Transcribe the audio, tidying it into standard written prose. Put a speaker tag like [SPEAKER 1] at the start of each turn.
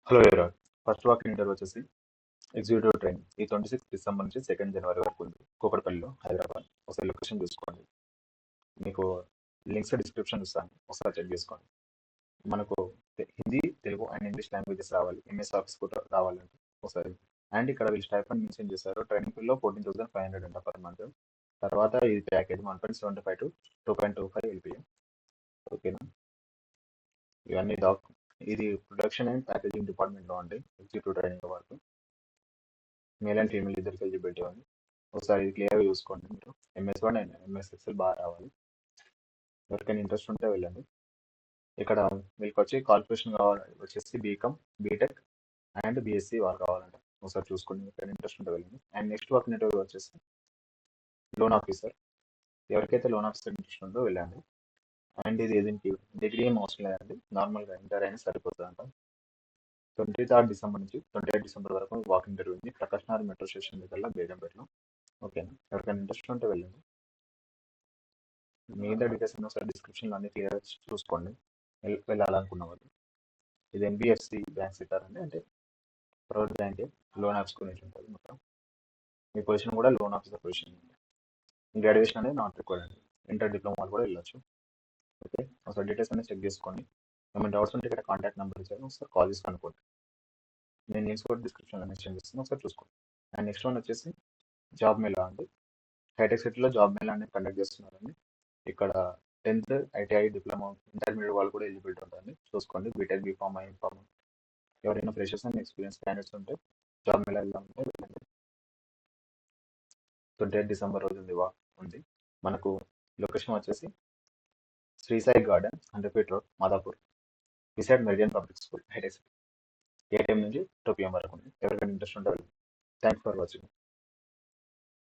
[SPEAKER 1] Hello ఎవరా first walk interview వచ్చేసి executive train ఈ 26 డిసెంబర్ నుంచి 2 జనవరి వరకు ఉంది కూకట్పల్లిలో హైదరాబాద్. ఒకసారి లొకేషన్ చూసుకోండి. మీకు లింక్స్ డిస్క్రిప్షన్ ఇస్తాను, ఒకసారి చెక్ చేసుకోండి. మనకు Hindi, Telugu and English languages రావాలి, ఎంఎస్ ఆఫీస్ కూడా రావాలంటే ఒకసారి. అండ్ ఇక్కడ వీళ్ళు స్టైఫండ్ మెన్షన్ చేశారు, ట్రైనింగ్ ఫీల్లో 14,500 అంట పర్ మంత్. తర్వాత ఇది ప్యాకేజ్ 1.75 to 2.25 LPA. ఓకేనా? ఇవన్నీ ఇది ప్రొడక్షన్ అండ్ ప్యాకేజింగ్ డిపార్ట్మెంట్లో అండి, ఎగ్జిక్యూటివ్ ట్రైనింగ్ వరకు. మేల్ అండ్ ఫీమేల్ ఇద్దరికి ఎలిజిబిలిటీ ఉంది. ఒకసారి ఇది క్లియర్గా చూసుకోండి. మీరు MS word and MS Excel బాగా రావాలి. ఎవరికైనా ఇంట్రెస్ట్ ఉంటే వెళ్ళండి. ఇక్కడ మీకు వచ్చి క్వాలిఫికేషన్ కావాలి వచ్చేసి బీకామ్, బీటెక్ అండ్ బీఎస్సీ వాళ్ళు కావాలంటే ఒకసారి చూసుకోండి. ఎవరికైనా ఇంట్రెస్ట్ ఉంటే వెళ్ళండి. అండ్ నెక్స్ట్ వర్క్ ఇంటర్వ్యూ వచ్చేసి లోన్ ఆఫీసర్. ఎవరికైతే లోన్ ఆఫీసర్ ఇంట్రెస్ట్ ఉందో వెళ్ళండి. అండ్ ఇది దీనికి డిగ్రీ ఏం అవసరం లేదండి, నార్మల్గా ఇంటర్ అయినా సరిపోతుంది అంట. 23 డిసెంబర్ నుంచి 28 డిసెంబర్ వరకు వాక్ ఇంటర్వ్యూ ఉంది, ప్రకాష్ నగర్ మెట్రో స్టేషన్ దగ్గర బేగంపేటలో. ఓకేనా? ఎవరికైనా ఇంట్రెస్ట్ ఉంటే వెళ్ళండి. మిగతా డీటెయిల్స్ ఒకసారి డిస్క్రిప్షన్లో అన్ని క్లియర్ చూసుకోండి వెళ్ళాలనుకున్న వాళ్ళు. ఇది ఎన్బిఎఫ్సి బ్యాంక్ సెక్టర్ అండి, అంటే ప్రైవేట్ బ్యాంక్, లోన్ యాప్స్ గురించి ఉంటుంది మొత్తం. మీ పొజిషన్ కూడా లోన్ ఆఫీసర్ పొజిషన్. గ్రాడ్యుయేషన్ అనేది నాట్ రిక్వైర్డ్ అండి, ఇంటర్ డిప్లొమా కూడా వెళ్ళొచ్చు. ఓకే, ఒకసారి డీటెయిల్స్ అనేది చెక్ చేసుకోండి. ఏమైనా డౌట్స్ ఉంటే ఇక్కడ కాంటాక్ట్ నెంబర్ ఇచ్చాను, ఒకసారి కాల్ చేసి కనుక్కోండి. నేను లింక్స్ కూడా డిస్క్రిప్షన్లో మెన్షన్ చేస్తాను, ఒకసారి చూసుకోండి. అండ్ నెక్స్ట్ వన్ వచ్చేసి జాబ్ మేళా అండి. హైటెక్ సిటీలో జాబ్ మేళా అనేది కండక్ట్ చేస్తున్నారండి. ఇక్కడ 10th ఐటీఐ డిప్లొమా ఇంటర్మీడియట్ వాళ్ళు కూడా ఎలిజిబిలిటీ ఉంటుంది, చూసుకోండి. బీటెక్, బీఫామ్, ఐఫామ్ ఎవరైనా ఫ్రెషర్స్ అండ్ ఎక్స్పీరియన్స్ క్యాండిడేట్స్ ఉంటే జాబ్ మేళా ఉంటే వెళ్ళండి. 28 డిసెంబర్ రోజు ఉంది. మనకు లొకేషన్ వచ్చేసి Sri Sai garden, 100 feet road, Madhapur, beside meridian public school, hitech city. 8 AM నుంచి 2 PM వరకు ఉంది. ఎవరికైనా ఇంట్రెస్ట్ ఉంటే వెళ్ళండి. Thanks for watching.